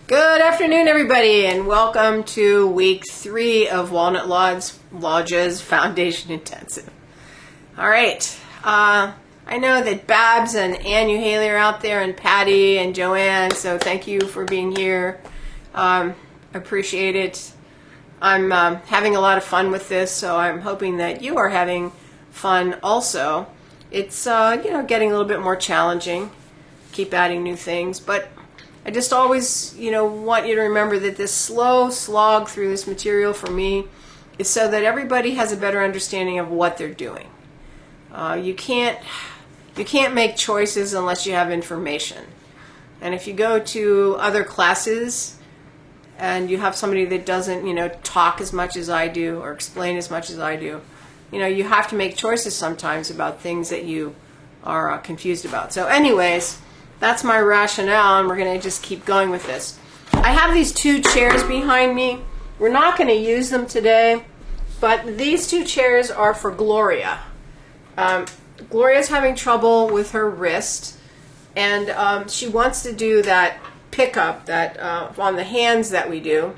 Good afternoon, everybody, and welcome to week 3 of Walnut Lodge's Foundation Intensive. All right, I know that Babs and Ann Uhaley are out there, and Patty and Joanne, so thank you for being here. Appreciate it. I'm having a lot of fun with this, so I'm hoping that you are having fun also. It's getting a little bit more challenging. Keep adding new things, but I just always, want you to remember that this slow slog through this material for me is so that everybody has a better understanding of what they're doing. You can't make choices unless you have information. And if you go to other classes and you have somebody that doesn't, talk as much as I do or explain as much as I do, you have to make choices sometimes about things that you are confused about. So anyways, that's my rationale, and we're going to just keep going with this. I have these 2 chairs behind me. We're not going to use them today, but these 2 chairs are for Gloria. Gloria's having trouble with her wrist, and she wants to do that pickup that on the hands that we do.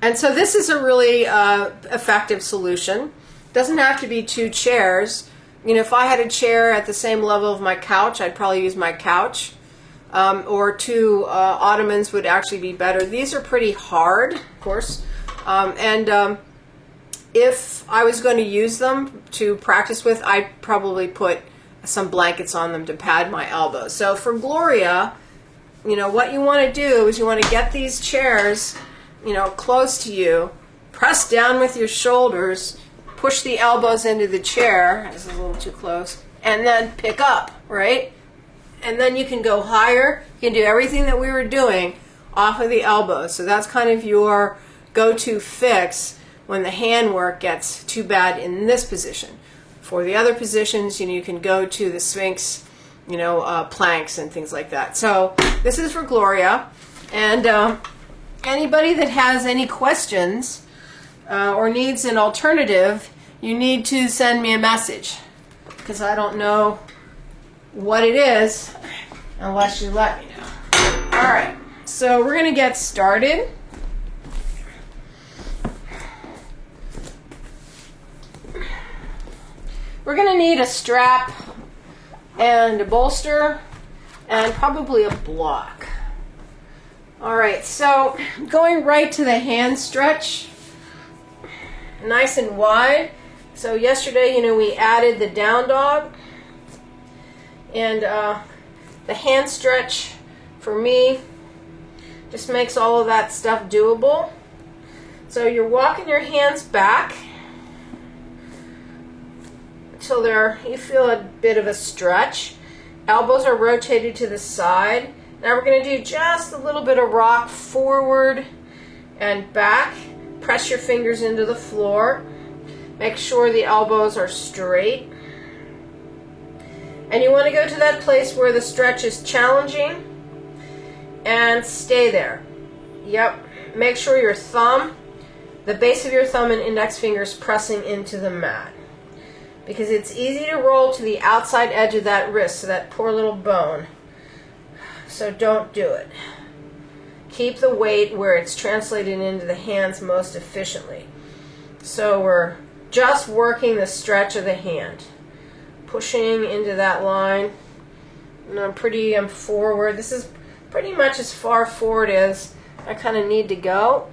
And so this is a really effective solution. Doesn't have to be 2 chairs. If I had a chair at the same level of my couch, I'd probably use my couch. Or 2 ottomans would actually be better. These are pretty hard, of course. If I was going to use them to practice with, I'd probably put some blankets on them to pad my elbows. So for Gloria, what you want to do is you want to get these chairs, close to you, press down with your shoulders, push the elbows into the chair, it's a little too close, and then pick up, right? And then you can go higher. You can do everything that we were doing off of the elbows. So that's kind of your go-to fix when the hand work gets too bad in this position. For the other positions, you can go to the Sphinx, planks and things like that. So this is for Gloria. And anybody that has any questions or needs an alternative, you need to send me a message, because I don't know what it is unless you let me know. All right, so we're going to get started. We're going to need a strap and a bolster and probably a block. All right, so going right to the hand stretch, nice and wide. So yesterday, we added the down dog, and the hand stretch for me just makes all of that stuff doable. So you're walking your hands back until you feel a bit of a stretch. Elbows are rotated to the side. Now we're going to do just a little bit of rock forward and back. Press your fingers into the floor. Make sure the elbows are straight. And you want to go to that place where the stretch is challenging and stay there. Yep. Make sure your thumb, the base of your thumb and index fingers pressing into the mat. Because it's easy to roll to the outside edge of that wrist, so that poor little bone. So don't do it. Keep the weight where it's translated into the hands most efficiently. So we're just working the stretch of the hand. Pushing into that line. And I'm forward. This is pretty much as far forward as I kind of need to go.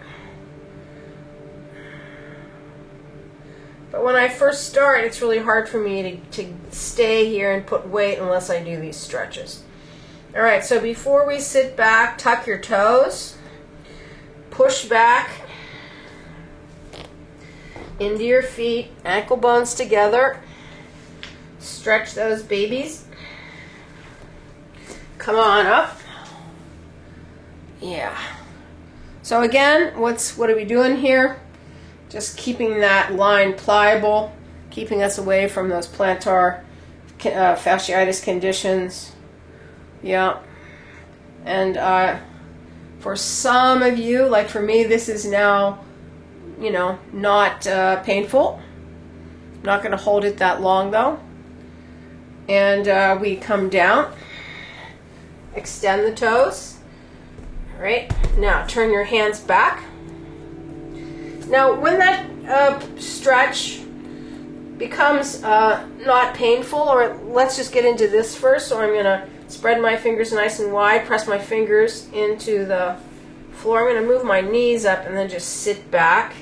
But when I first start, it's really hard for me to stay here and put weight unless I do these stretches. All right, so before we sit back, tuck your toes, push back into your feet, ankle bones together, stretch those babies. Come on up. Yeah. So again, what are we doing here? Just keeping that line pliable, keeping us away from those plantar fasciitis conditions. Yeah. And for some of you, like for me, this is now, not painful. I'm not going to hold it that long though. And we come down, extend the toes, All right, now turn your hands back. Now, when that stretch becomes not painful, or let's just get into this first. So I'm going to spread my fingers nice and wide, press my fingers into the floor. I'm going to move my knees up and then just sit back,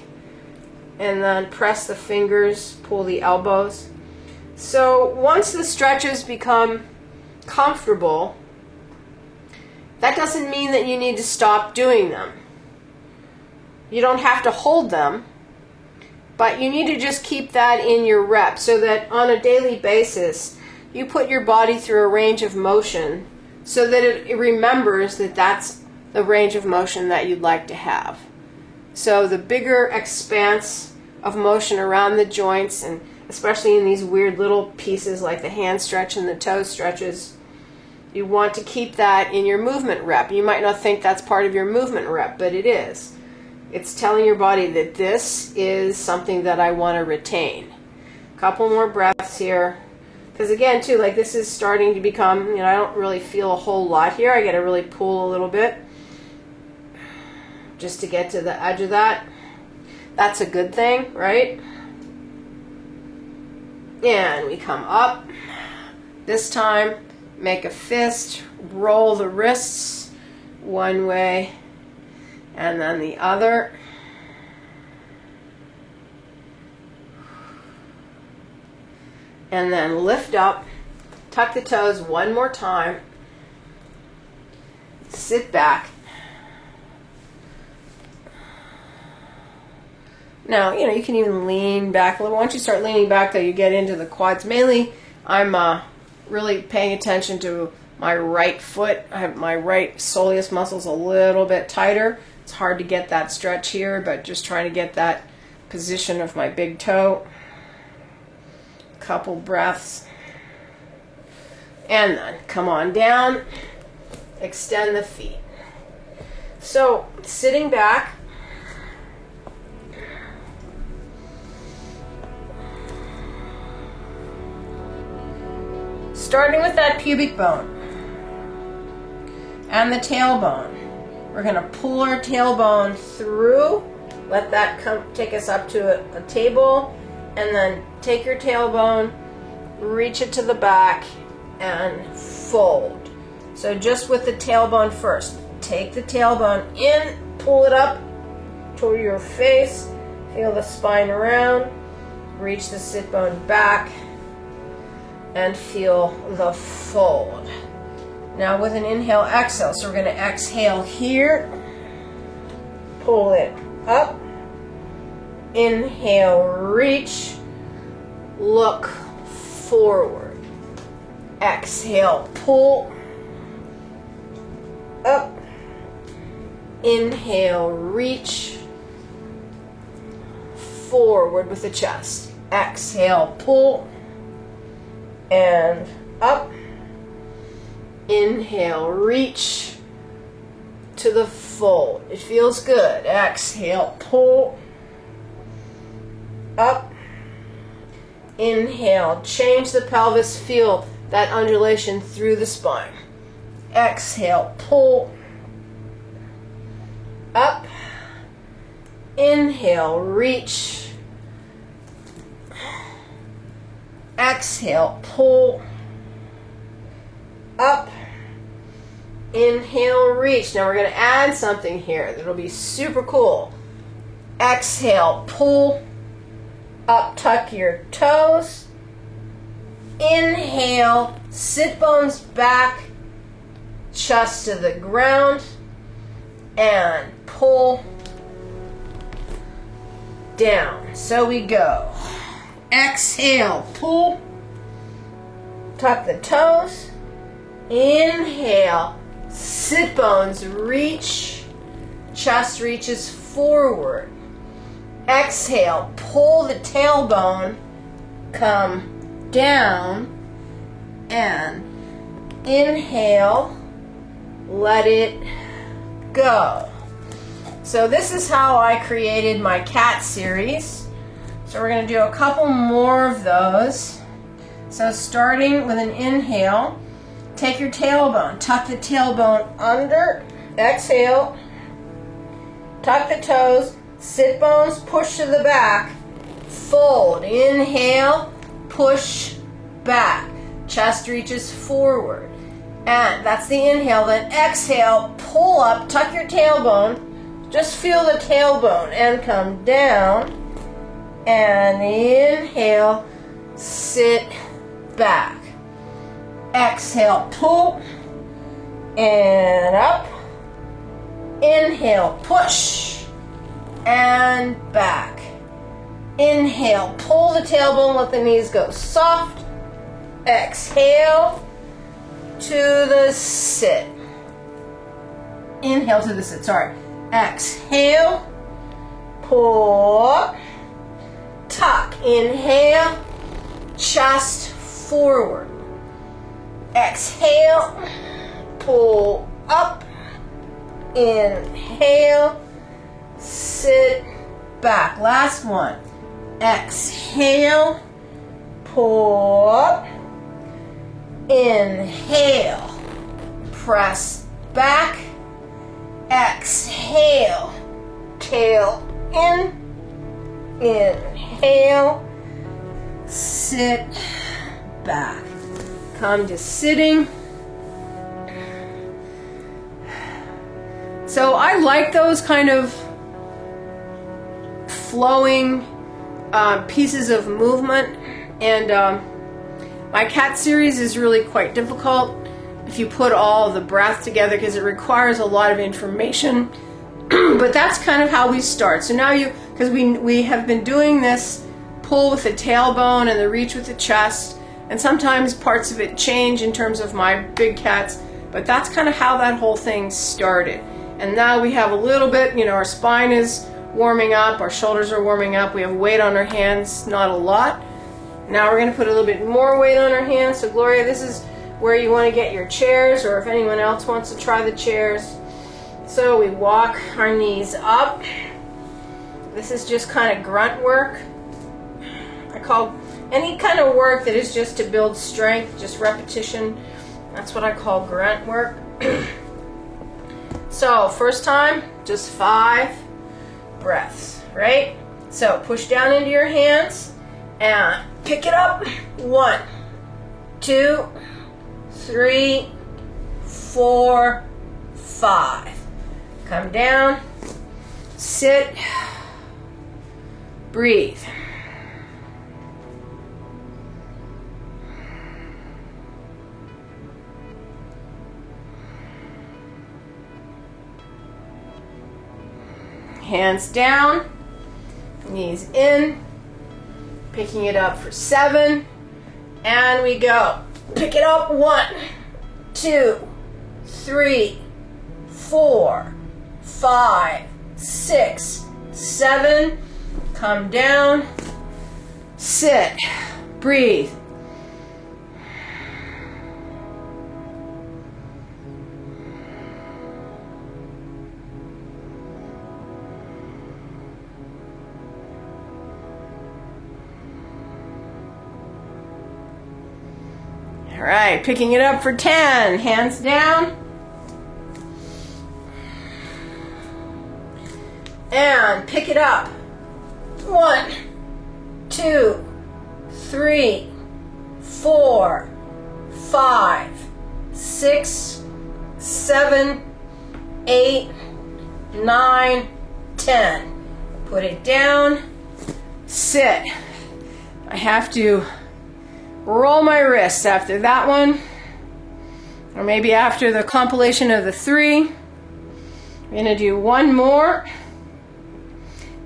and then press the fingers, pull the elbows. So once the stretches become comfortable, that doesn't mean that you need to stop doing them. You don't have to hold them, but you need to just keep that in your rep so that on a daily basis you put your body through a range of motion so that it remembers that that's the range of motion that you'd like to have. So the bigger expanse of motion around the joints, and especially in these weird little pieces like the hand stretch and the toe stretches, you want to keep that in your movement rep. You might not think that's part of your movement rep, but it is. It's telling your body that this is something that I want to retain. A couple more breaths here. Because again, too, like this is starting to become, I don't really feel a whole lot here. I got to really pull a little bit just to get to the edge of that. That's a good thing, right? And we come up. This time, make a fist, roll the wrists one way and then the other. And then lift up, tuck the toes one more time, sit back. Now, you can even lean back a little. Once you start leaning back, though, you get into the quads. Mainly, I'm really paying attention to my right foot. I have my right soleus muscles a little bit tighter. It's hard to get that stretch here, but just trying to get that position of my big toe. Couple breaths. And then come on down. Extend the feet. So, sitting back. Starting with that pubic bone and the tailbone. We're going to pull our tailbone through, let that take us up to a table, and then take your tailbone, reach it to the back, and fold. So just with the tailbone first. Take the tailbone in, pull it up toward your face, feel the spine around, reach the sit bone back, and feel the fold. Now with an inhale, exhale. So we're going to exhale here, pull it up, inhale, reach, look forward. Exhale, pull, up, inhale, reach, forward with the chest. Exhale, pull, and up. Inhale, reach to the fold. It feels good. Exhale, pull, up. Inhale, change the pelvis. Feel that undulation through the spine. Exhale, pull, up. Inhale, reach. Exhale, pull, up. Inhale, reach. Now we're going to add something here that'll be super cool. Exhale, pull, up, tuck your toes. Inhale, sit bones back, chest to the ground, and pull down. So we go. Exhale, pull, tuck the toes. Inhale, sit bones reach, chest reaches forward. Exhale, pull the tailbone, come down, and inhale, let it go. So this is how I created my cat series. So we're going to do a couple more of those. So starting with an inhale, take your tailbone, tuck the tailbone under, exhale, tuck the toes, sit bones, push to the back, fold, inhale, push back, chest reaches forward, and that's the inhale. Then exhale, pull up, tuck your tailbone, just feel the tailbone, and come down, and inhale, sit back, exhale, pull, and up, inhale, push, and back. Inhale, pull the tailbone, let the knees go soft. Exhale to the sit. Inhale to the sit, sorry. Exhale, pull up, tuck, inhale, chest forward. Exhale, pull up, inhale, sit back. Last one. Exhale, pull up, inhale, press back, exhale, tail in, inhale, sit back. Come to sitting. So I like those kind of flowing pieces of movement, and my cat series is really quite difficult if you put all the breath together because it requires a lot of information. But that's kind of how we start. So now because we have been doing this pull with the tailbone and the reach with the chest, and sometimes parts of it change in terms of my big cats, but that's kind of how that whole thing started. And now we have a little bit, our spine is warming up, our shoulders are warming up, we have weight on our hands, not a lot. Now we're going to put a little bit more weight on our hands. So Gloria, this is where you want to get your chairs, or if anyone else wants to try the chairs. So we walk our knees up. This is just kind of grunt work. I call any kind of work that is just to build strength, just repetition. That's what I call grunt work. So first time, just 5 breaths, right? So push down into your hands and pick it up. 1, 2, 3, 4, 5. Come down, sit, breathe. Hands down, knees in, picking it up for 7, and we go. Pick it up. 1, 2, 3, 4, 5, 6, 7. Come down, sit, breathe. All right, picking it up for 10. Hands down. And pick it up. 1, 2, 3, 4, 5, 6, 7, 8, 9, 10. Put it down. Sit. I have to roll my wrists after that one, or maybe after the compilation of the 3. We're going to do one more.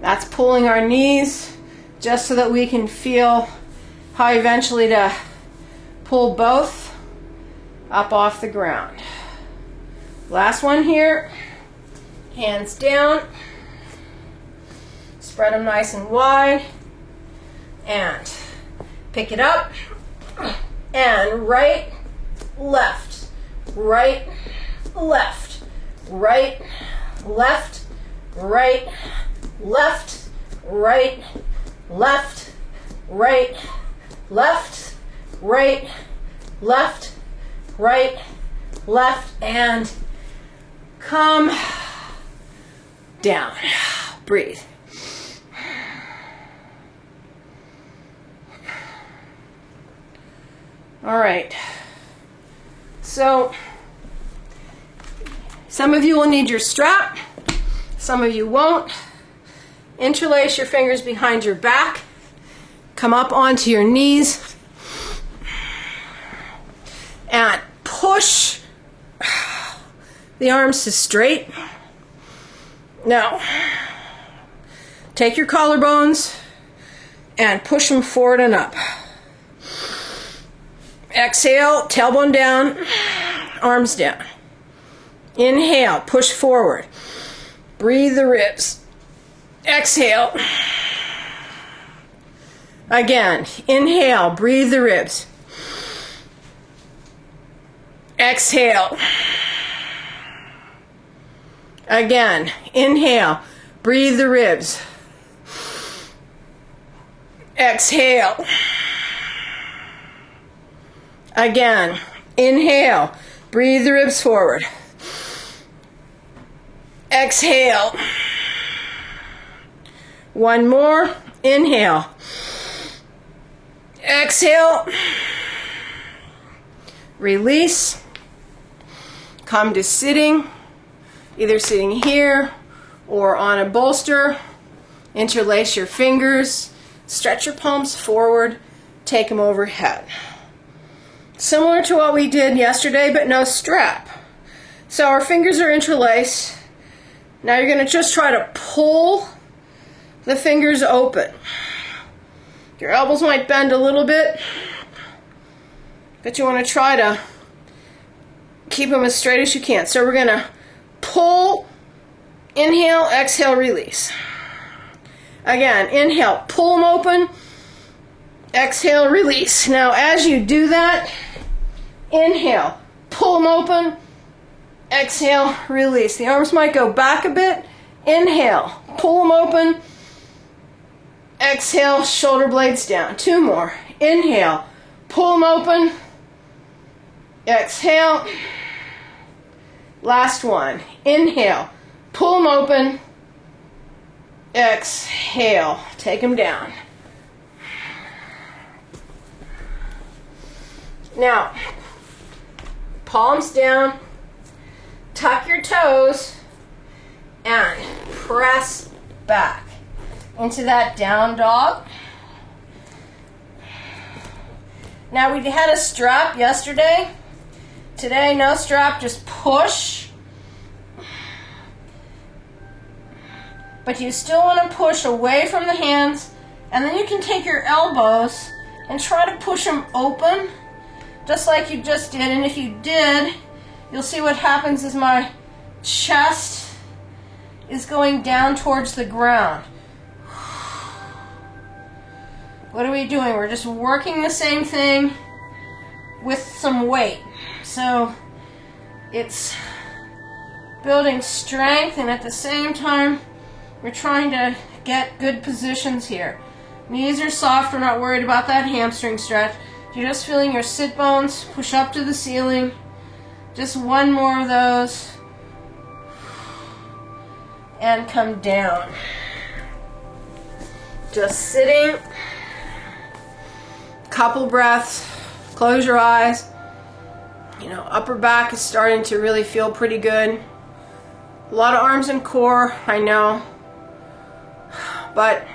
That's pulling our knees just so that we can feel how eventually to pull both up off the ground. Last one here. Hands down. Spread them nice and wide. And pick it up. And right, left, right, left, right, left, right, left, right, left, right, left, right, left, right, left, and come down. Breathe. All right. So, some of you will need your strap. Some of you won't. Interlace your fingers behind your back. Come up onto your knees. And push the arms to straight. Now, take your collarbones and push them forward and up. Exhale, tailbone down, arms down. Inhale, push forward. Breathe the ribs. Exhale. Again, inhale, breathe the ribs. Exhale. Again, inhale, breathe the ribs. Exhale. Again, inhale, breathe the ribs forward. Exhale. One more, inhale. Exhale. Release. Come to sitting, either sitting here or on a bolster. Interlace your fingers, stretch your palms forward, take them overhead. Similar to what we did yesterday, but no strap. So our fingers are interlaced. Now you're going to just try to pull the fingers open. Your elbows might bend a little bit, but you want to try to keep them as straight as you can. So we're going to pull, inhale, exhale, release. Again, inhale, pull them open, exhale, release. Now as you do that, inhale, pull them open, exhale, release. The arms might go back a bit. Inhale, pull them open, exhale, shoulder blades down. Two more. Inhale, pull them open, exhale. Last one. Inhale, pull them open, exhale. Take them down. Now, palms down, tuck your toes, and press back into that down dog. Now, we had a strap yesterday. Today, no strap, just push. But you still want to push away from the hands, and then you can take your elbows and try to push them open, just like you just did. And if you did, you'll see what happens is my chest is going down towards the ground. What are we doing? We're just working the same thing with some weight. So it's building strength, and at the same time, we're trying to get good positions here. Knees are soft. We're not worried about that hamstring stretch. You're just feeling your sit bones push up to the ceiling. Just one more of those. And come down. Just sitting. Couple breaths. Close your eyes. You know, upper back is starting to really feel pretty good. A lot of arms and core, I know. But,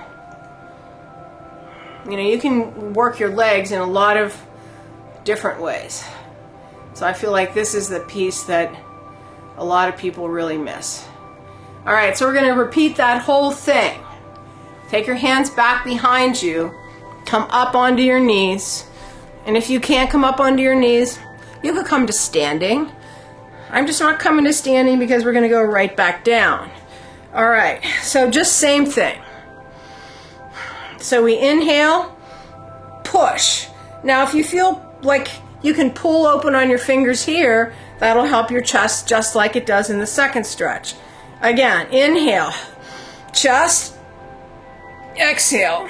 you know, you can work your legs in a lot of different ways. So I feel like this is the piece that a lot of people really miss. All right, so we're going to repeat that whole thing. Take your hands back behind you. Come up onto your knees. And if you can't come up onto your knees, you could come to standing. I'm just not coming to standing because we're going to go right back down. All right, so just same thing. So we inhale, push. Now if you feel like you can pull open on your fingers here, that'll help your chest just like it does in the second stretch. Again, inhale, chest, exhale.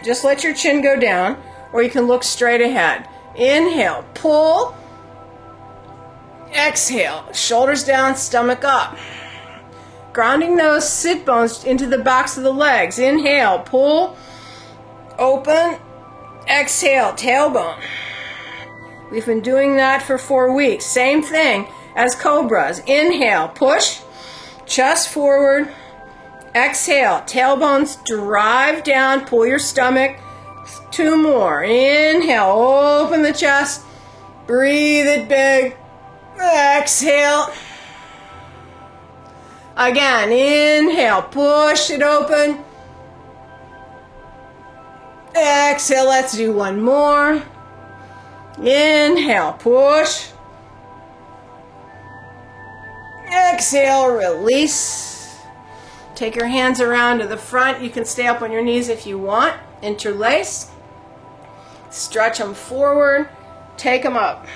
Just let your chin go down, or you can look straight ahead. Inhale, pull, Exhale, shoulders down, stomach up. Grounding those sit bones into the backs of the legs. Inhale, pull, open, exhale, tailbone. We've been doing that for 4 weeks. Same thing as cobras. Inhale, push, chest forward. Exhale, tailbones drive down, pull your stomach. 2 more. Inhale, open the chest. Breathe it big. Exhale. Again, inhale, push it open. Exhale, let's do 1 more. Inhale, push. Exhale, release. Take your hands around to the front. You can stay up on your knees if you want. Interlace. Stretch them forward. Take them up.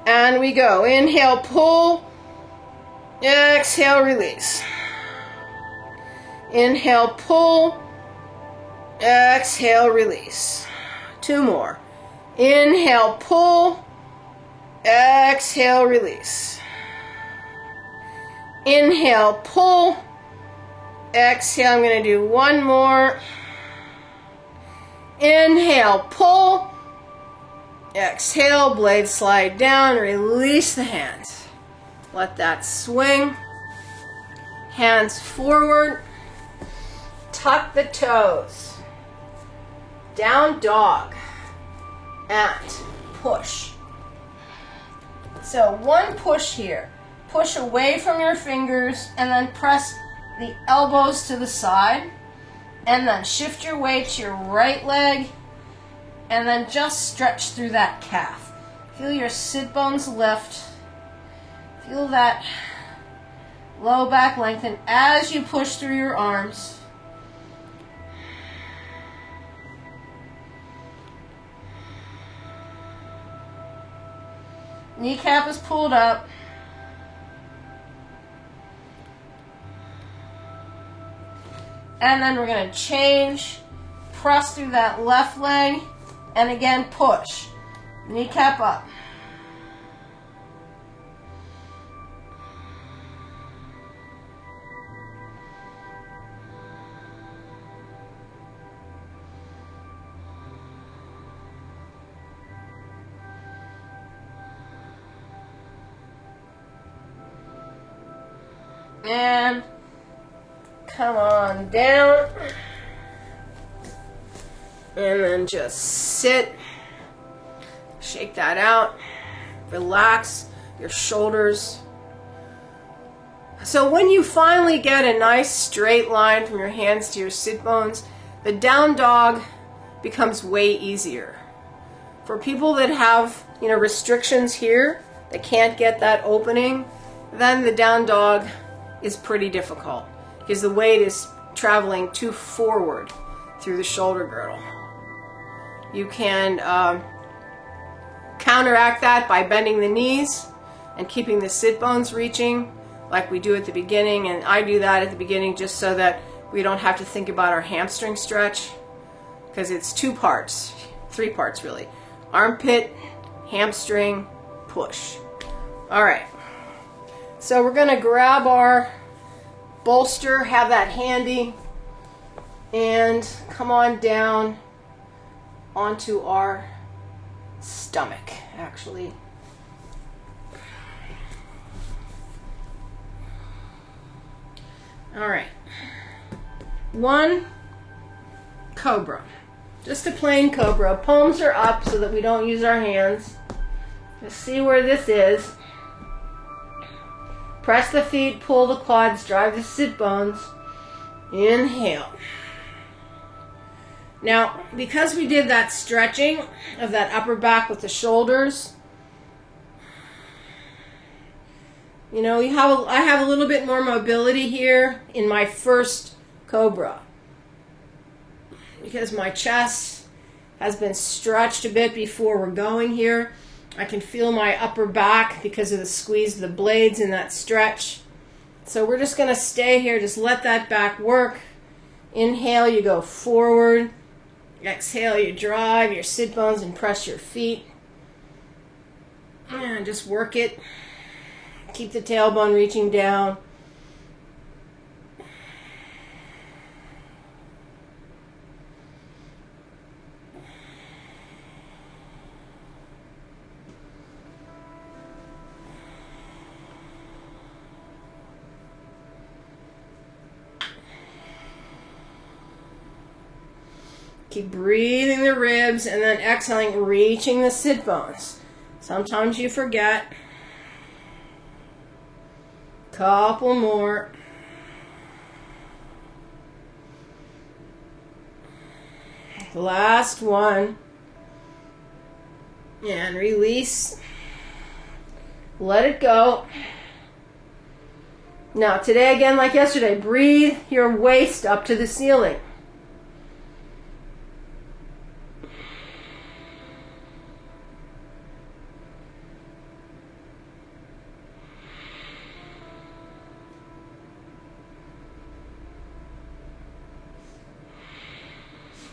And we go. Inhale, pull. Exhale, release. Inhale, pull. Exhale, release. 2 more. Inhale, pull. Exhale, release. Inhale, pull. Exhale, I'm going to do 1 more. Inhale, pull. Exhale, blades slide down, release the hands. Let that swing. Hands forward. Tuck the toes. Down dog. And push. So 1 push here. Push away from your fingers and then press the elbows to the side. And then shift your weight to your right leg. And then just stretch through that calf. Feel your sit bones lift. Feel that low back lengthen as you push through your arms. Kneecap is pulled up. And then we're going to change. Press through that left leg. And again, push. Kneecap up. And come on down. And then just sit. Shake that out. Relax your shoulders. So when you finally get a nice straight line from your hands to your sit bones, the down dog becomes way easier. For people that have, restrictions here, that can't get that opening, then the down dog is pretty difficult because the weight is traveling too forward through the shoulder girdle. You can counteract that by bending the knees and keeping the sit bones reaching like we do at the beginning, and I do that at the beginning just so that we don't have to think about our hamstring stretch, because it's 2 parts, 3 parts really. Armpit, hamstring, push. All right. So we're going to grab our bolster, have that handy, and come on down onto our stomach, actually. All right. 1 cobra. Just a plain cobra. Palms are up so that we don't use our hands. Just see where this is. Press the feet, pull the quads, drive the sit bones. Inhale. Now, because we did that stretching of that upper back with the shoulders, I have a little bit more mobility here in my first cobra, because my chest has been stretched a bit before we're going here. I can feel my upper back because of the squeeze of the blades in that stretch. So we're just going to stay here. Just let that back work. Inhale, you go forward. Exhale, you drive your sit bones and press your feet. And just work it. Keep the tailbone reaching down. Keep breathing the ribs and then exhaling, reaching the sit bones. Sometimes you forget. Couple more. Last one. And release. Let it go. Now today, again like yesterday, breathe your waist up to the ceiling.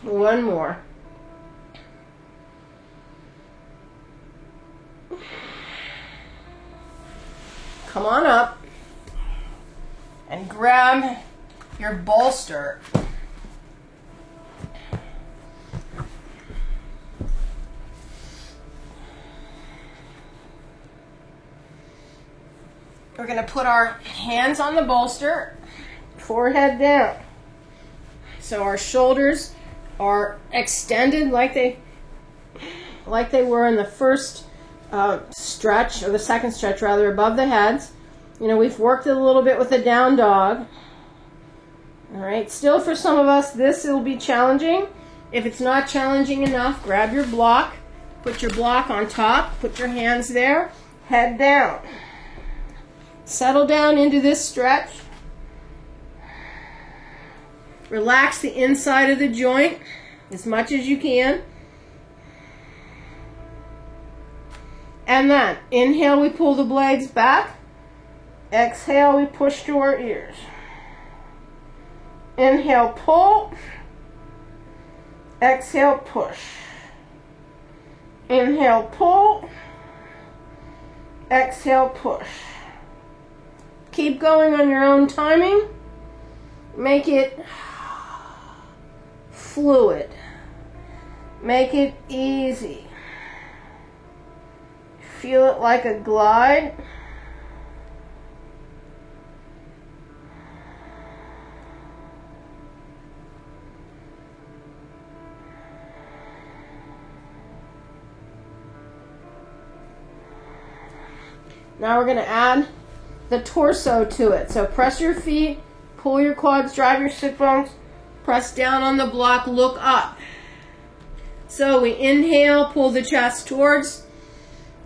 One more. Come on up and grab your bolster. We're going to put our hands on the bolster, forehead down. So our shoulders are extended like they were in the first stretch, or the second stretch rather, above the heads. You know, we've worked it a little bit with the down dog. All right, still for some of us this will be challenging. If it's not challenging enough, grab your block, put your block on top, put your hands there, head down. Settle down into this stretch. Relax the inside of the joint as much as you can. And then, inhale, we pull the blades back. Exhale, we push to our ears. Inhale, pull. Exhale, push. Inhale, pull. Exhale, push. Keep going on your own timing. Make it fluid. Make it easy. Feel it like a glide. Now we're going to add the torso to it. So press your feet, pull your quads, drive your sit bones, press down on the block, look up. So we inhale, pull the chest towards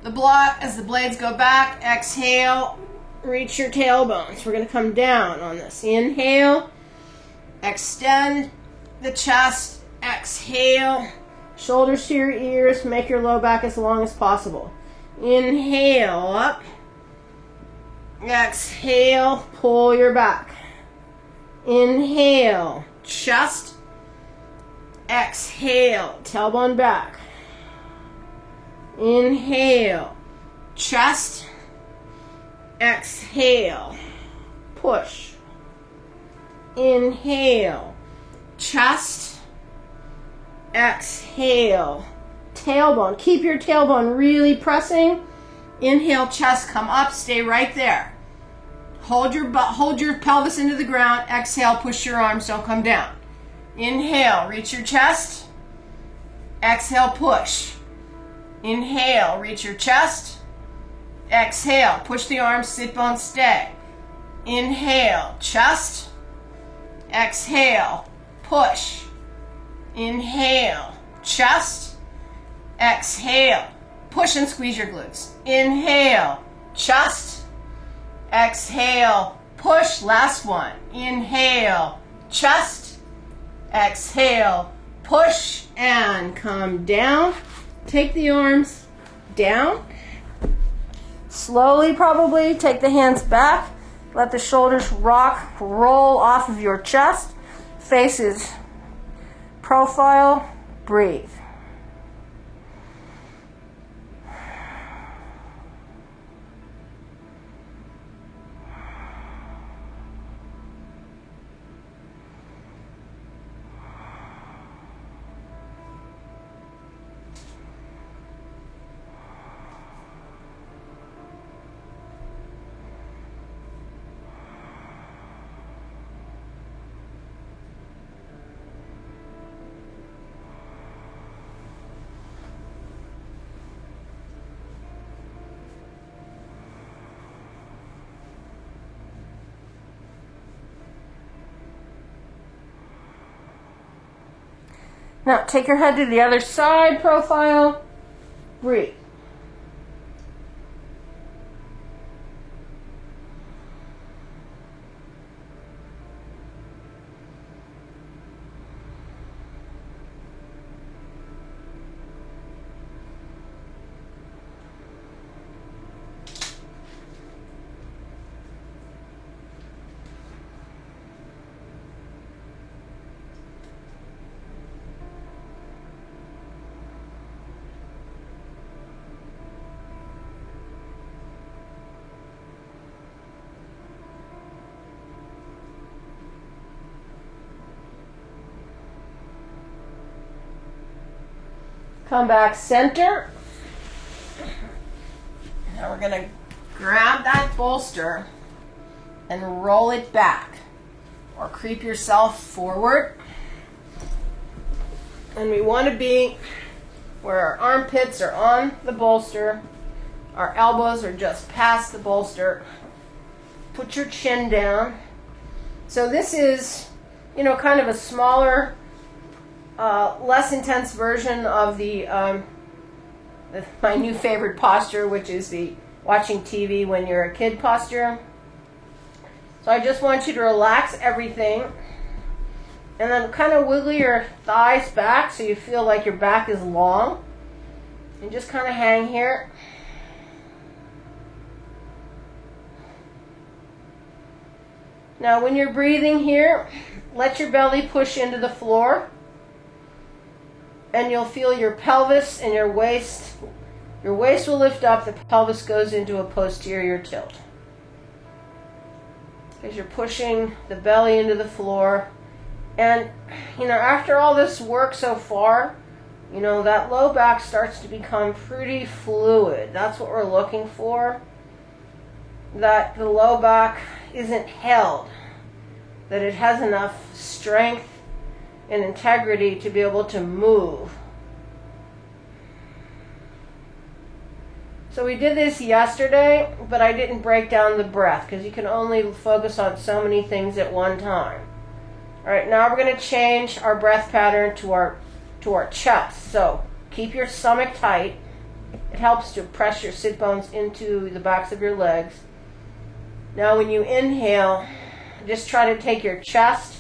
the block as the blades go back. Exhale, reach your tailbones. We're going to come down on this. Inhale, extend the chest. Exhale, shoulders to your ears. Make your low back as long as possible. Inhale, up. Exhale, pull your back. Inhale, chest. Exhale, tailbone back. Inhale, chest. Exhale, push. Inhale, chest. Exhale, tailbone. Keep your tailbone really pressing. Inhale, chest, come up, stay right there. Hold your pelvis into the ground. Exhale, push your arms, don't come down. Inhale, reach your chest. Exhale, push. Inhale, reach your chest. Exhale, push the arms, sit bones, stay. Inhale, chest. Exhale, push. Inhale, chest. Exhale, push and squeeze your glutes. Inhale, chest. Exhale, push. Last one. Inhale, chest. Exhale, push, and come down. Take the arms down. Slowly, probably, take the hands back. Let the shoulders rock, roll off of your chest. Faces profile. Breathe. Now take your head to the other side, profile. Breathe. Come back center. Now we're going to grab that bolster and roll it back, or creep yourself forward. And we want to be where our armpits are on the bolster, our elbows are just past the bolster. Put your chin down. So this is, kind of a smaller, less intense version of my new favorite posture, which is the watching TV when you're a kid posture. So I just want you to relax everything and then kind of wiggle your thighs back so you feel like your back is long, and just kind of hang here. Now when you're breathing here, let your belly push into the floor, and you'll feel your pelvis and your waist. Your waist will lift up, the pelvis goes into a posterior tilt. As you're pushing the belly into the floor. And, after all this work so far, that low back starts to become pretty fluid. That's what we're looking for. That the low back isn't held. That it has enough strength and integrity to be able to move. So we did this yesterday, but I didn't break down the breath because you can only focus on so many things at one time. All right, now we're going to change our breath pattern to our chest. So keep your stomach tight. It helps to press your sit bones into the backs of your legs. Now when you inhale, just try to take your chest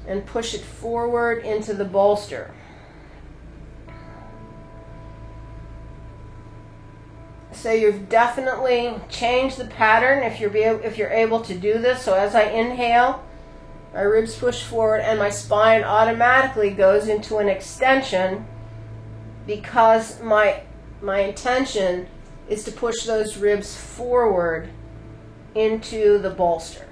and push it forward into the bolster. So you've definitely changed the pattern if you're able to do this. So as I inhale, my ribs push forward and my spine automatically goes into an extension because my intention is to push those ribs forward into the bolster.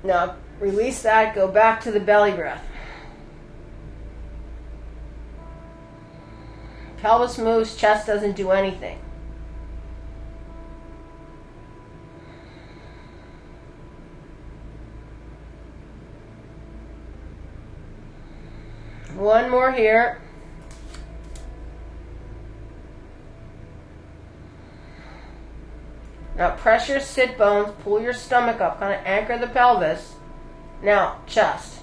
Now release that, go back to the belly breath. Pelvis moves, chest doesn't do anything. One more here. Now press your sit bones, pull your stomach up, kind of anchor the pelvis. Now, chest.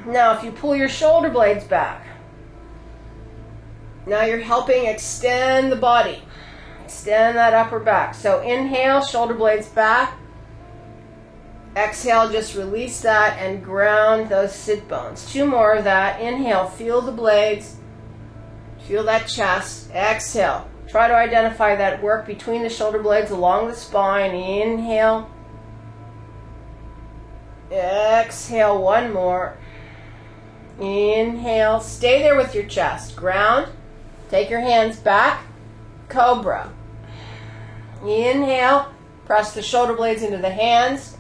Now, if you pull your shoulder blades back, now you're helping extend the body. Extend that upper back. So inhale, shoulder blades back. Exhale, just release that and ground those sit bones. 2 more of that. Inhale, feel the blades. Feel that chest. Exhale. Try to identify that work between the shoulder blades along the spine. Inhale. Exhale, 1 more. Inhale. Stay there with your chest. Ground. Take your hands back. Cobra. Inhale. Press the shoulder blades into the hands.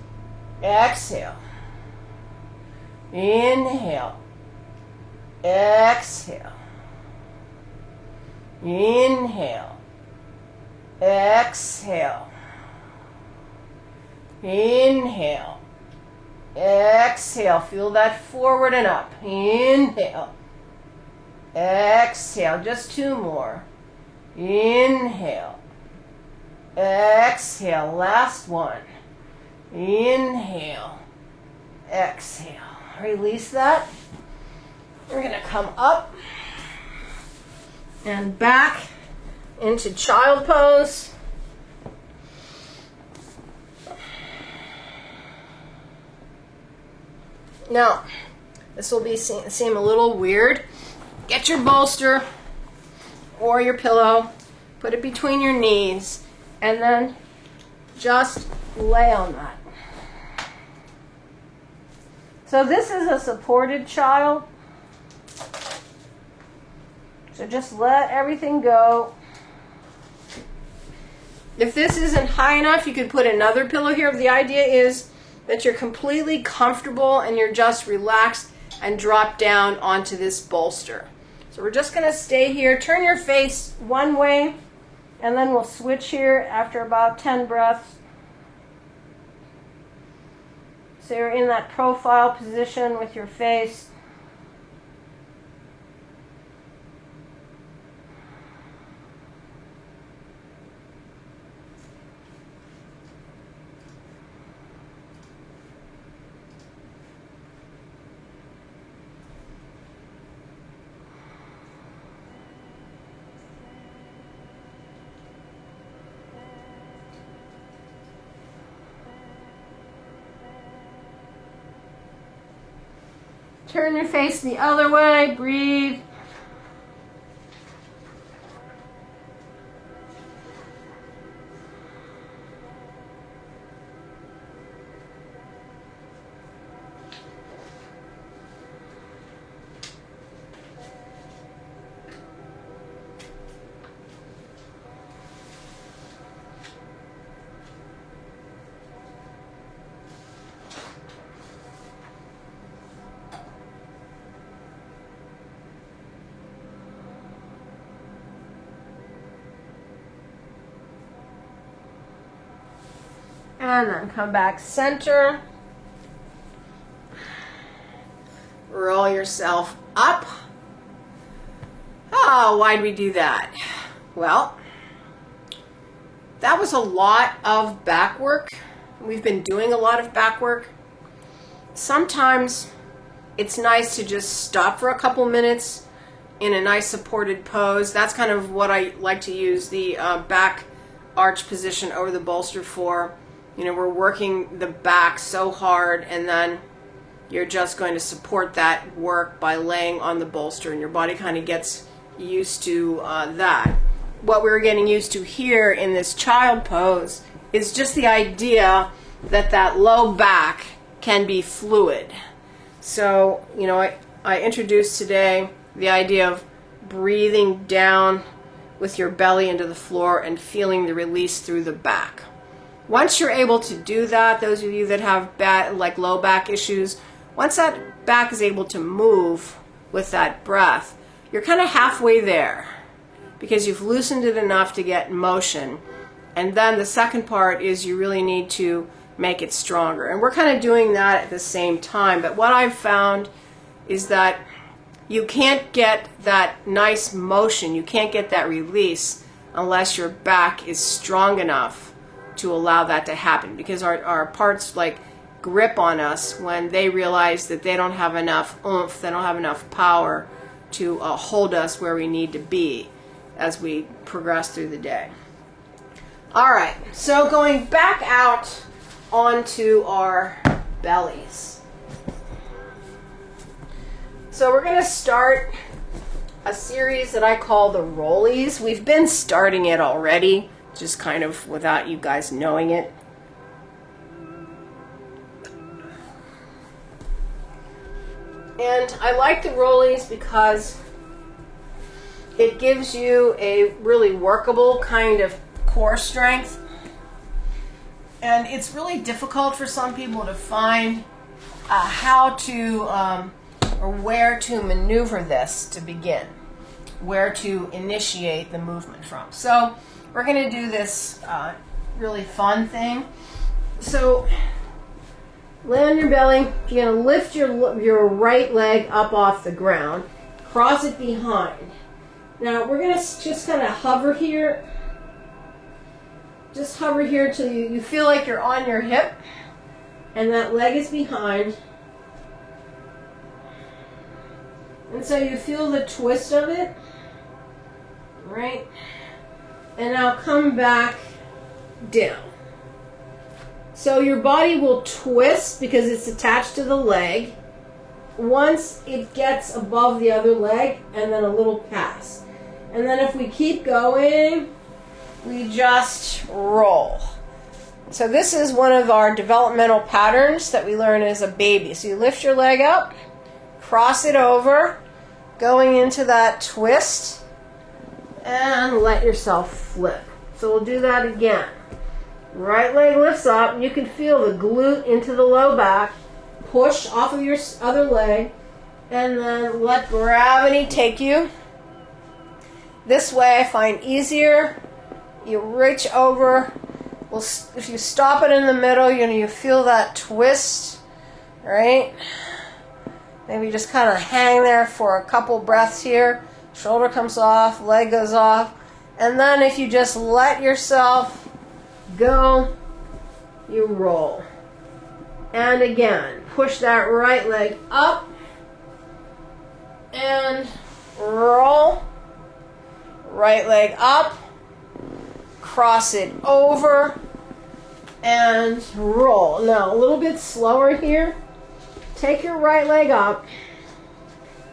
Exhale. Inhale. Exhale. Inhale. Exhale. Inhale. Exhale. Feel that forward and up. Inhale. Exhale. Just 2 more. Inhale. Exhale. Last one. Inhale. Exhale. Release that. We're going to come up and back into child pose. Now, this will seem a little weird. Get your bolster or your pillow, put it between your knees, and then just lay on that. So this is a supported child. So just let everything go. If this isn't high enough, you could put another pillow here. The idea is that you're completely comfortable and you're just relaxed and drop down onto this bolster. So we're just going to stay here. Turn your face one way, and then we'll switch here after about 10 breaths. So you're in that profile position with your face. Turn your face the other way, breathe. And then come back center. Roll yourself up. Oh, why'd we do that? Well, that was a lot of back work. We've been doing a lot of back work. Sometimes it's nice to just stop for a couple minutes in a nice supported pose. That's kind of what I like to use the back arch position over the bolster for. You know, we're working the back so hard, and then you're just going to support that work by laying on the bolster, and your body kind of gets used to that. What we're getting used to here in this child pose is just the idea that that low back can be fluid. So, you know, I introduced today the idea of breathing down with your belly into the floor and feeling the release through the back. Once you're able to do that, those of you that have low back issues, once that back is able to move with that breath, you're kind of halfway there because you've loosened it enough to get motion. And then the second part is you really need to make it stronger. And we're kind of doing that at the same time. But what I've found is that you can't get that nice motion, you can't get that release unless your back is strong enough to allow that to happen, because our parts like grip on us when they realize that they don't have enough oomph, they don't have enough power to hold us where we need to be as we progress through the day. All right, so going back out onto our bellies. So we're going to start a series that I call the rollies. We've been starting it already, just kind of without you guys knowing it. And I like the rollies because it gives you a really workable kind of core strength. And it's really difficult for some people to find how to or where to maneuver this to begin, where to initiate the movement from. So we're going to do this really fun thing. So Lay on your belly. You're going to lift your right leg up off the ground. Cross it behind. Now, we're going to just kind of hover here. Just hover here till you feel like you're on your hip. And that leg is behind. And so you feel the twist of it. Right? And now come back down. So your body will twist because it's attached to the leg once it gets above the other leg, and then a little pass. And then if we keep going, we just roll. So this is one of our developmental patterns that we learn as a baby. So you lift your leg up, cross it over, going into that twist, and let yourself flip. So we'll do that again. Right leg lifts up. You can feel the glute into the low back. Push off of your other leg. And then let gravity take you. This way I find easier. You reach over. Well, if you stop it in the middle, you feel that twist. Right? Maybe just kind of hang there for a couple breaths here. Shoulder comes off. Leg goes off. And then if you just let yourself go, you roll. And again, push that right leg up and roll. Right leg up, cross it over and roll. Now a little bit slower here. Take your right leg up.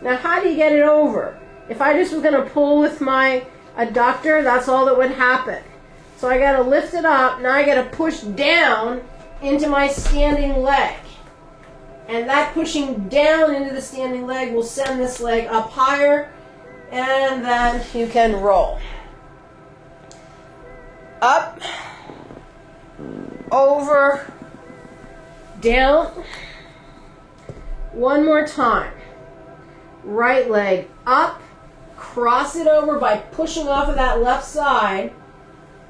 Now how do you get it over? If I just was going to pull with my adductor, that's all that would happen. So I got to lift it up. Now I got to push down into my standing leg. And that pushing down into the standing leg will send this leg up higher. And then you can roll. Up, over, down. One more time. Right leg up. Cross it over by pushing off of that left side.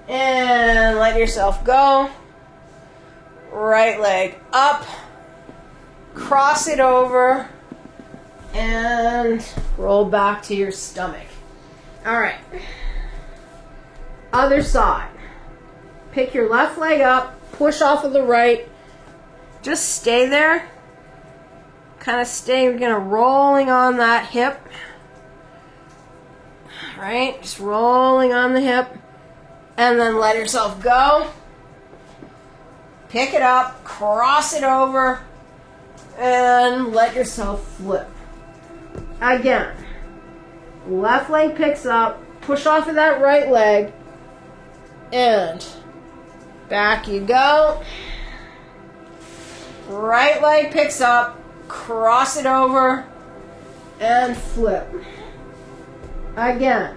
And let yourself go. Right leg up. Cross it over. And roll back to your stomach. All right. Other side. Pick your left leg up. Push off of the right. Just stay there. Kind of stay. We're going to rolling on that hip. Right? Just rolling on the hip. And then let yourself go. Pick it up, cross it over, and let yourself flip. Again, left leg picks up, push off of that right leg, and back you go. Right leg picks up, cross it over, and flip. Again,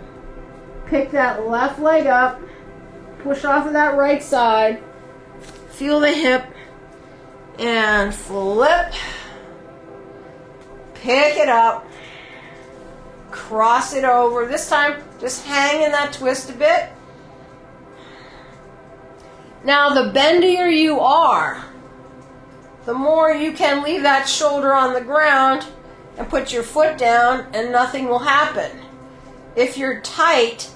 pick that left leg up, push off of that right side, feel the hip, and flip. Pick it up, cross it over. This time, just hang in that twist a bit. Now, the bendier you are, the more you can leave that shoulder on the ground and put your foot down and nothing will happen. If you're tight,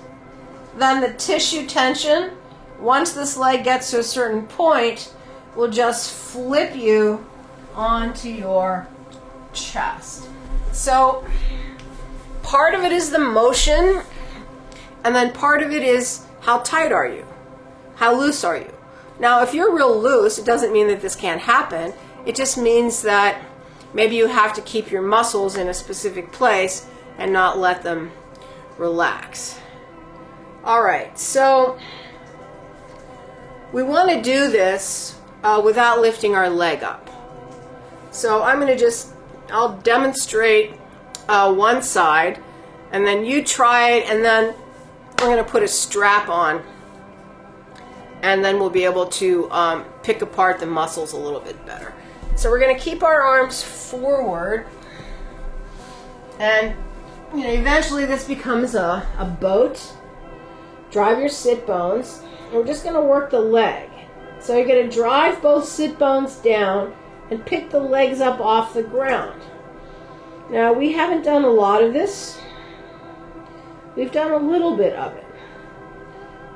then the tissue tension, once this leg gets to a certain point, will just flip you onto your chest. So part of it is the motion, and then part of it is how tight are you? How loose are you? Now, if you're real loose, it doesn't mean that this can't happen. It just means that maybe you have to keep your muscles in a specific place and not let them relax. All right, so we want to do this without lifting our leg up. So I'm going to I'll demonstrate one side, and then you try it, and then we're going to put a strap on, and then we'll be able to pick apart the muscles a little bit better. So we're going to keep our arms forward, and eventually this becomes a boat. Drive your sit bones, and we're just going to work the leg. So you're going to drive both sit bones down, and pick the legs up off the ground. Now, we haven't done a lot of this. We've done a little bit of it.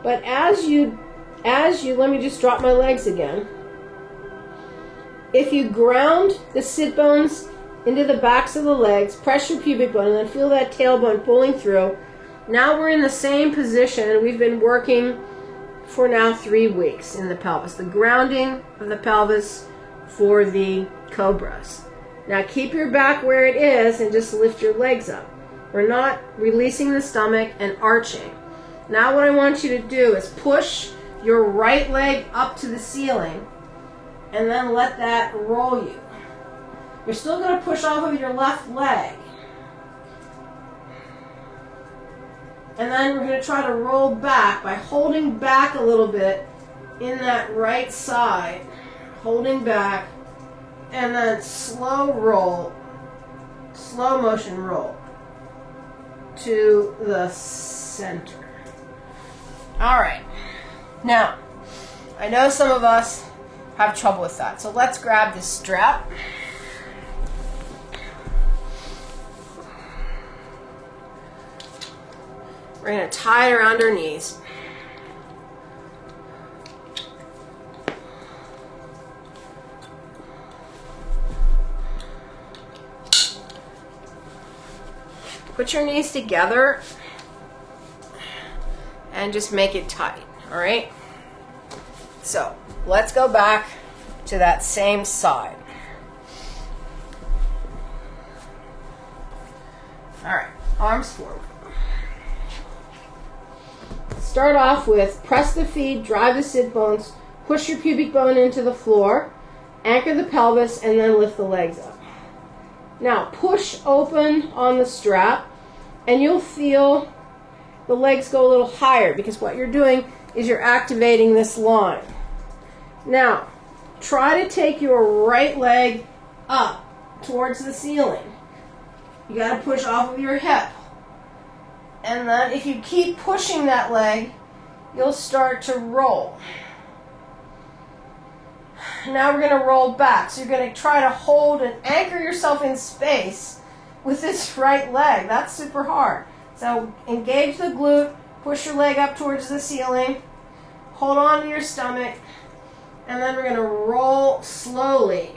But as you, let me just drop my legs again. If you ground the sit bones into the backs of the legs, press your pubic bone, and then feel that tailbone pulling through. Now we're in the same position. We've been working for now 3 weeks in the pelvis. The grounding of the pelvis for the cobras. Now keep your back where it is and just lift your legs up. We're not releasing the stomach and arching. Now what I want you to do is push your right leg up to the ceiling and then let that roll you. You're still going to push off of your left leg. And then we're going to try to roll back by holding back a little bit in that right side. Holding back. And then slow roll. Slow motion roll. To the center. Alright. Now, I know some of us have trouble with that. So let's grab this strap. We're going to tie it around our knees. Put your knees together and just make it tight, all right? So, let's go back to that same side. All right, arms forward. Start off with press the feet, drive the sit bones, push your pubic bone into the floor, anchor the pelvis, and then lift the legs up. Now push open on the strap, and you'll feel the legs go a little higher because what you're doing is you're activating this line. Now, try to take your right leg up towards the ceiling. You got to push off of your hip. And then if you keep pushing that leg, you'll start to roll. Now we're going to roll back. So you're going to try to hold and anchor yourself in space with this right leg. That's super hard. So engage the glute, push your leg up towards the ceiling, hold on to your stomach, and then we're going to roll slowly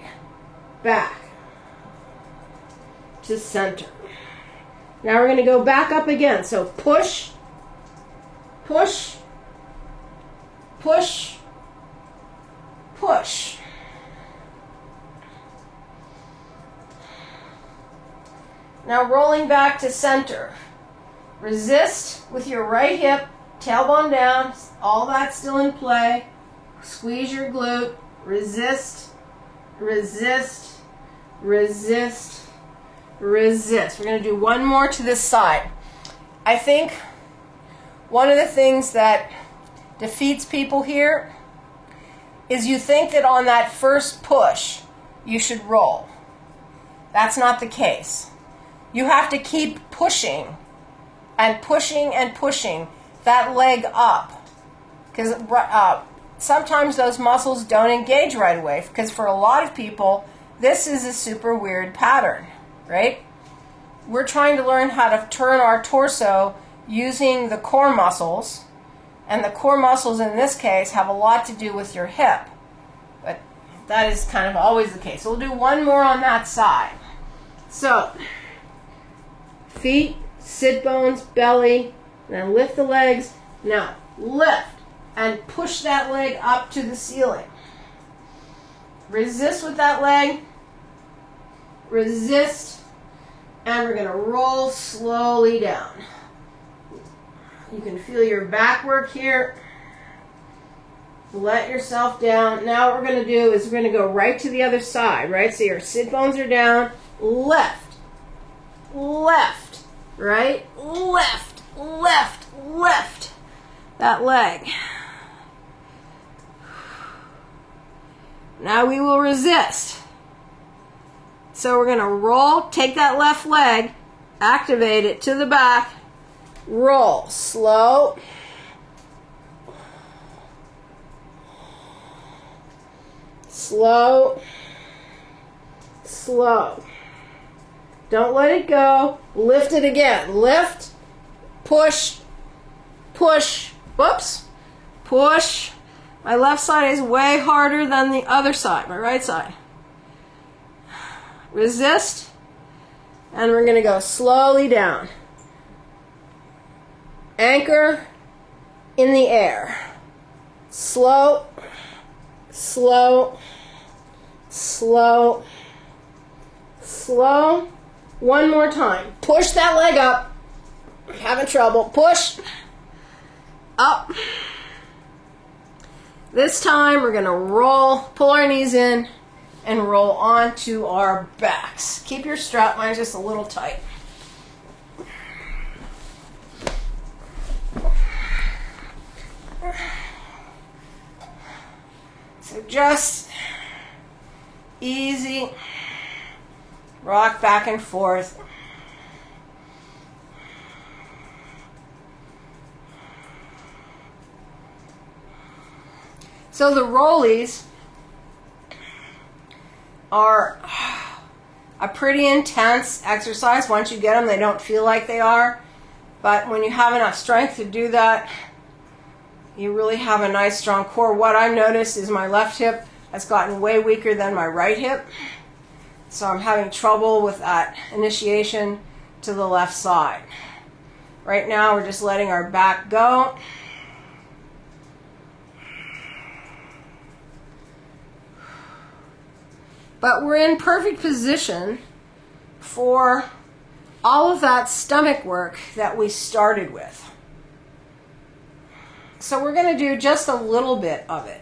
back to center. Now we're going to go back up again. So push, push, push, push. Now rolling back to center. Resist with your right hip, tailbone down, all that's still in play. Squeeze your glute, resist, resist, resist, resist. We're going to do one more to this side. I think one of the things that defeats people here is you think that on that first push you should roll. That's not the case. You have to keep pushing and pushing and pushing that leg up, because sometimes those muscles don't engage right away, because for a lot of people this is a super weird pattern, right? We're trying to learn how to turn our torso using the core muscles, and the core muscles in this case have a lot to do with your hip, but that is kind of always the case. So we'll do one more on that side. So feet, sit bones, belly, and then lift the legs. Now lift and push that leg up to the ceiling. Resist with that leg. Resist. And we're going to roll slowly down. You can feel your back work here. Let yourself down. Now what we're going to do is we're going to go right to the other side, right? So your sit bones are down. Left. Left. Right? Left. Left. Left. That leg. Now we will resist. So we're going to roll, take that left leg, activate it to the back, roll, slow, slow, slow. Don't let it go. Lift it again. Lift, push, push. Whoops. Push. My left side is way harder than the other side, my right side. Resist. And we're going to go slowly down. Anchor in the air. Slow, slow, slow, slow. One more time. Push that leg up. Having trouble. Push. Up. This time we're going to roll, pull our knees in, and roll onto our backs. Keep your strap line just a little tight. So just easy, rock back and forth. So the rollies are a pretty intense exercise. Once you get them, they don't feel like they are. But when you have enough strength to do that, you really have a nice strong core. What I've noticed is my left hip has gotten way weaker than my right hip. So I'm having trouble with that initiation to the left side. Right now we're just letting our back go. But we're in perfect position for all of that stomach work that we started with. So we're going to do just a little bit of it.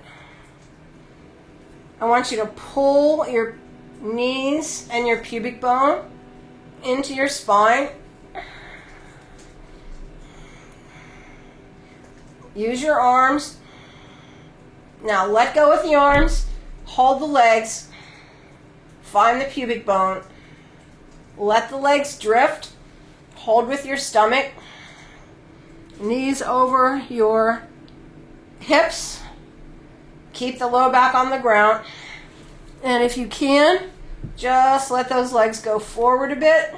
I want you to pull your knees and your pubic bone into your spine. Use your arms. Now let go with the arms. Hold the legs. Find the pubic bone. Let the legs drift. Hold with your stomach. Knees over your hips. Keep the low back on the ground. And if you can, just let those legs go forward a bit.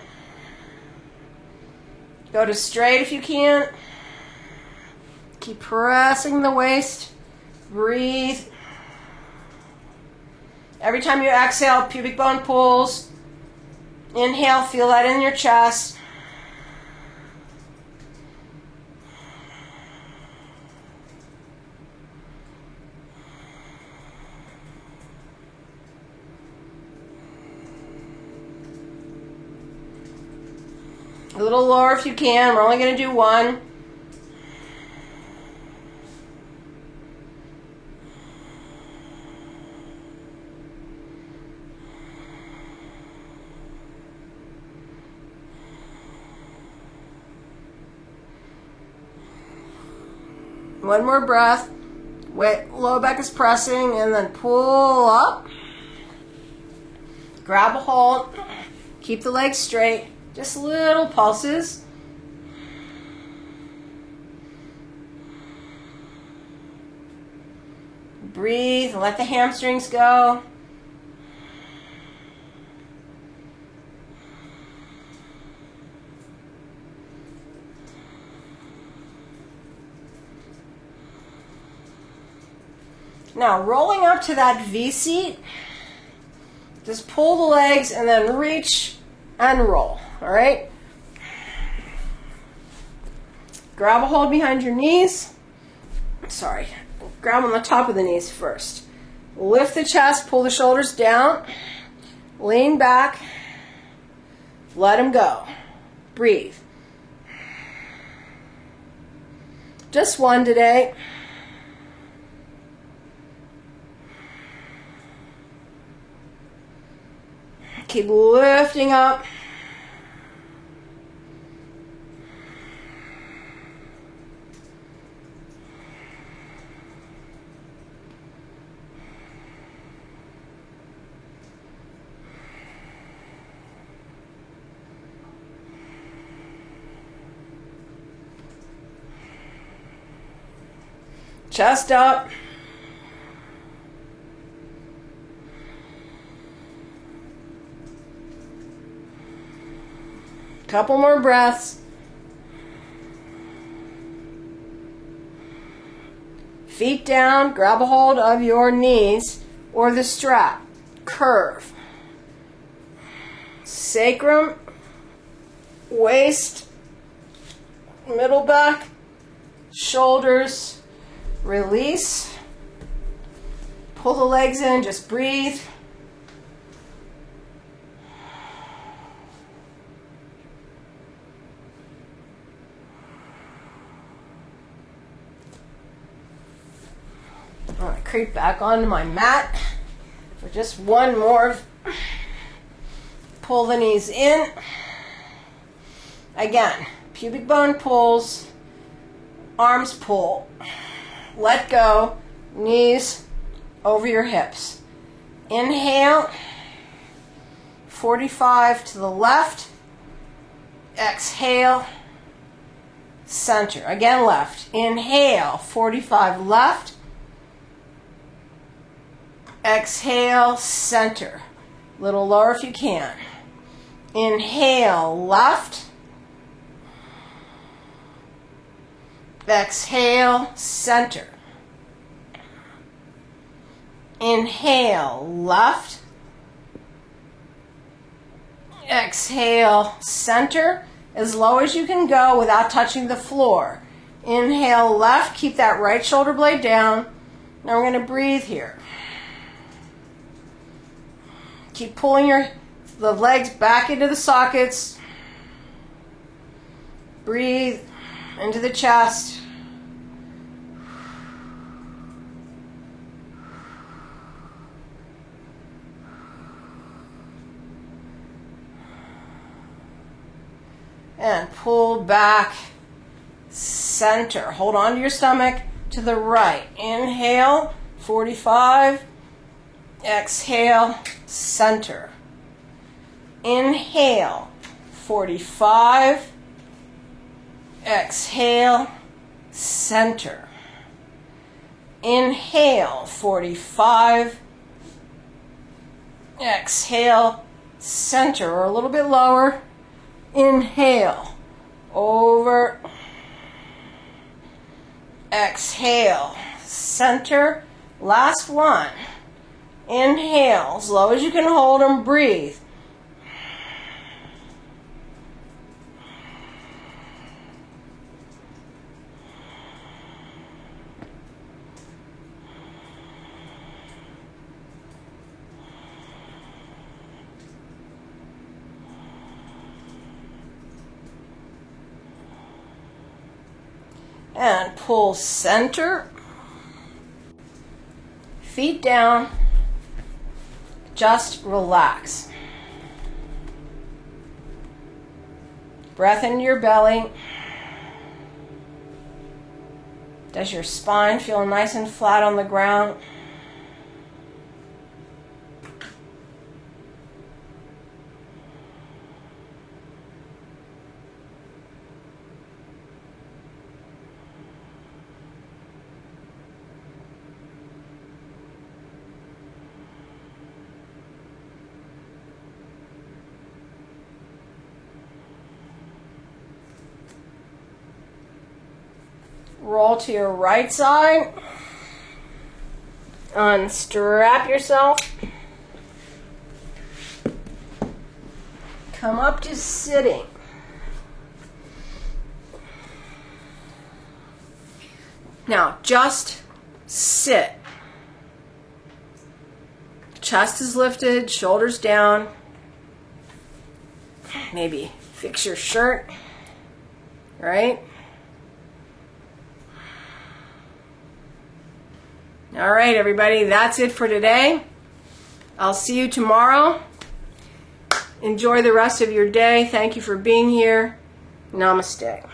Go to straight if you can. Keep pressing the waist. Breathe. Every time you exhale, pubic bone pulls. Inhale, feel that in your chest. A little lower if you can. We're only going to do one. One more breath. Wait, low back is pressing, and then pull up. Grab a hold. Keep the legs straight. Just little pulses. Breathe and let the hamstrings go. Now, rolling up to that V seat, just pull the legs and then reach and roll, all right? Grab a hold behind your knees. Sorry, grab on the top of the knees first. Lift the chest, pull the shoulders down, lean back, let them go. Breathe. Just one today. Keep lifting up. Chest up. Couple more breaths. Feet down, grab a hold of your knees or the strap. Curve. Sacrum, waist, middle back, shoulders. Release. Pull the legs in, just breathe. All right, creep back onto my mat for just one more. Pull the knees in. Again, pubic bone pulls, arms pull. Let go, knees over your hips. Inhale, 45 to the left. Exhale, center. Again, left. Inhale, 45 left. Exhale, center. Little lower if you can. Inhale, left. Exhale, center. Inhale, left. Exhale, center. As low as you can go without touching the floor. Inhale, left. Keep that right shoulder blade down. Now we're going to breathe here. Keep pulling the legs back into the sockets. Breathe into the chest. And pull back, center. Hold on to your stomach to the right. Inhale, 45. Exhale, center. Inhale, 45. Exhale, center. Inhale, 45. Exhale, center, or a little bit lower. Inhale, over. Exhale, center. Last one. Inhale, as low as you can hold them, breathe. And pull center. Feet down. Just relax. Breath into your belly. Does your spine feel nice and flat on the ground? Roll to your right side. Unstrap yourself. Come up to sitting. Now, just sit. Chest is lifted, shoulders down. Maybe fix your shirt, right? All right, everybody, that's it for today. I'll see you tomorrow. Enjoy the rest of your day. Thank you for being here. Namaste.